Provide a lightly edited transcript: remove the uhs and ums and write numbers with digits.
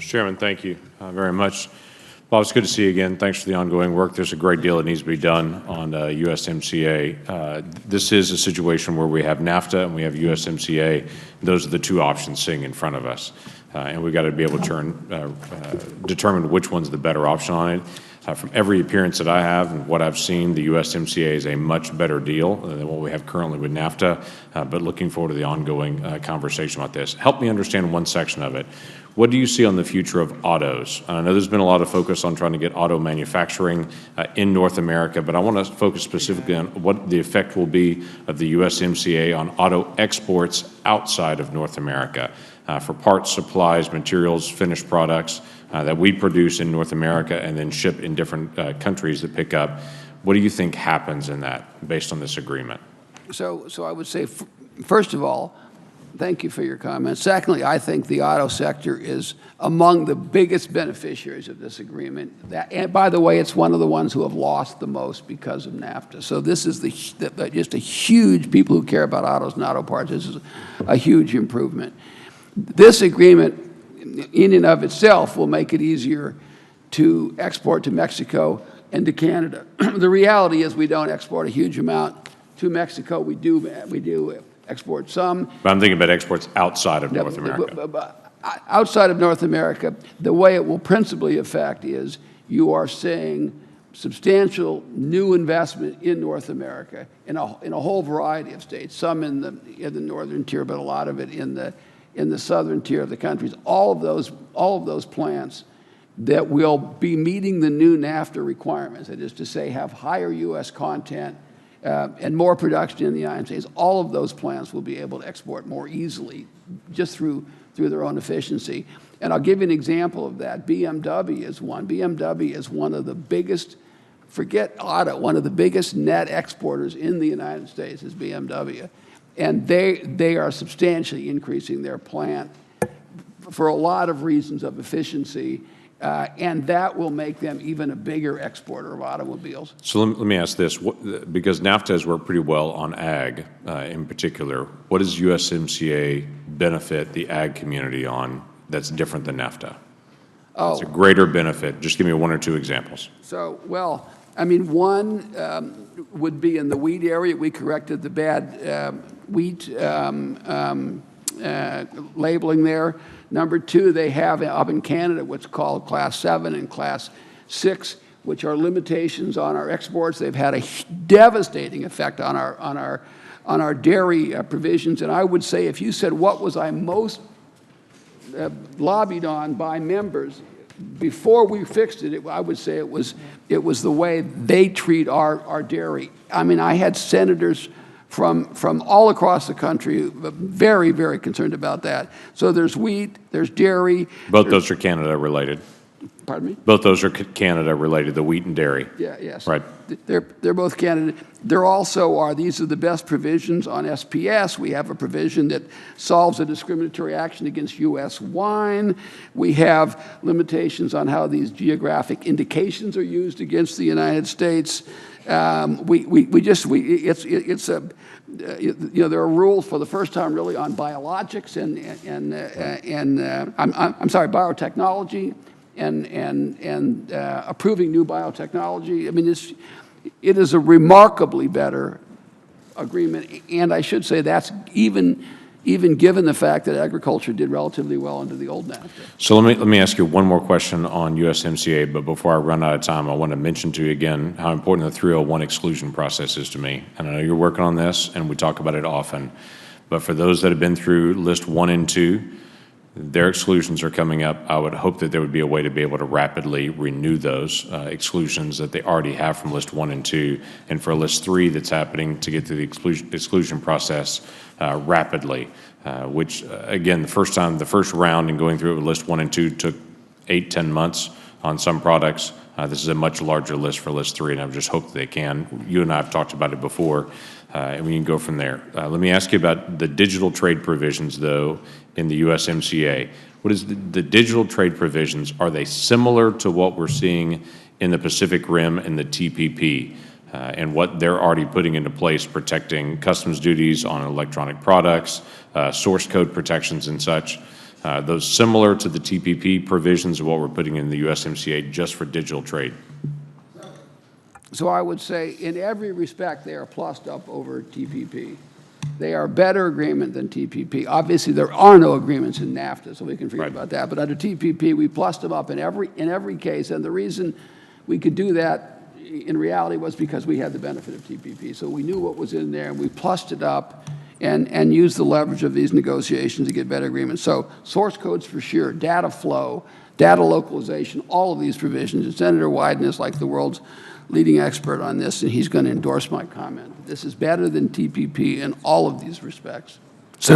Chairman, thank you very much. Bob, it's good to see you again. Thanks for the ongoing work. There's a great deal that needs to be done on USMCA. This is a situation where we have NAFTA and we have USMCA. Those are the two options sitting in front of us. And we've got to be able to determine which one's the better option on it. From every appearance that I have and what I've seen, the USMCA is a much better deal than what we have currently with NAFTA, but looking forward to the ongoing conversation about this. Help me understand one section of it. What do you see on the future of autos? I know there's been a lot of focus on trying to get auto manufacturing in North America, but I want to focus specifically on what the effect will be of the USMCA on auto exports outside of North America for parts, supplies, materials, finished products that we produce in North America and then ship in different countries that pick up. What do you think happens in that based on this agreement? So I would say, first of all, thank you for your comments. Secondly, I think the auto sector is among the biggest beneficiaries of this agreement. And by the way, it's one of the ones who have lost the most because of NAFTA. So this is just a huge, people who care about autos and auto parts, this is a huge improvement. This agreement in and of itself will make it easier to export to Mexico and to Canada. The reality is we don't export a huge amount to Mexico. We do export some. But I'm thinking about exports outside of North America. Outside of North America, the way it will principally affect is you are seeing substantial new investment in North America in a whole variety of states, some in the northern tier, but a lot of it in the southern tier of the countries. All of those plants that will be meeting the new NAFTA requirements, that is to say have higher U.S. content and more production in the United States, all of those plants will be able to export more easily just through their own efficiency. And I'll give you an example of that. BMW is one. BMW is one of the biggest, forget auto, one of the biggest net exporters in the United States is BMW. And they are substantially increasing their plant for a lot of reasons of efficiency. And that will make them even a bigger exporter of automobiles. So let me ask this, because NAFTA has worked pretty well on ag in particular, what does USMCA benefit the ag community on that's different than NAFTA? Oh. It's a greater benefit. Just give me one or two examples. So, well, I mean, one would be in the wheat area. We corrected the bad wheat labeling there. Number two, they have up in Canada what's called Class 7 and Class 6, which are limitations on our exports. They've had a devastating effect on our dairy provisions. And I would say, if you said what was I most lobbied on by members before we fixed it, I would say it was the way they treat our dairy. I mean, I had senators from all across the country, very, very concerned about that. So there's wheat, there's dairy. Both those are Canada related. Pardon me? Both those are Canada related, the wheat and dairy. Yeah, yes. Right. They're both Canada. There also are, these are the best provisions on SPS. We have a provision that solves a discriminatory action against U.S. wine. We have limitations on how these geographic indications are used against the United States. There are rules for the first time really on biologics biotechnology and approving new biotechnology. I mean, it is a remarkably better agreement, and I should say that's even given the fact that agriculture did relatively well under the old NAFTA. So let me ask you one more question on USMCA, but before I run out of time, I want to mention to you again how important the 301 exclusion process is to me. And I know you're working on this, and we talk about it often, but for those that have been through List 1 and 2, their exclusions are coming up. I would hope that there would be a way to be able to rapidly renew those exclusions that they already have from List 1 and 2, and for List 3 that's happening to get through the exclusion process rapidly, which, again, the first round in going through it with List 1 and 2 took 8-10 months on some products. This is a much larger list for List 3, and I just hope that they can. You and I have talked about it before, and we can go from there. Let me ask you about the digital trade provisions, though, in the USMCA. What is the digital trade provisions? Are they similar to what we're seeing in the Pacific Rim and the TPP and what they're already putting into place, protecting customs duties on electronic products, source code protections and such? those similar to the TPP provisions of what we're putting in the USMCA just for digital trade? So I would say in every respect, they are plussed up over TPP. They are a better agreement than TPP. Obviously, there are no agreements in NAFTA, so we can forget about that. But under TPP, we plussed them up in every case. And the reason we could do that in reality was because we had the benefit of TPP. So we knew what was in there, and we plussed it up and used the leverage of these negotiations to get better agreements. So source codes for sure, data flow, data localization, all of these provisions. And Senator Wyden is like the world's leading expert on this, and he's going to endorse my comment. This is better than TPP in all of these respects.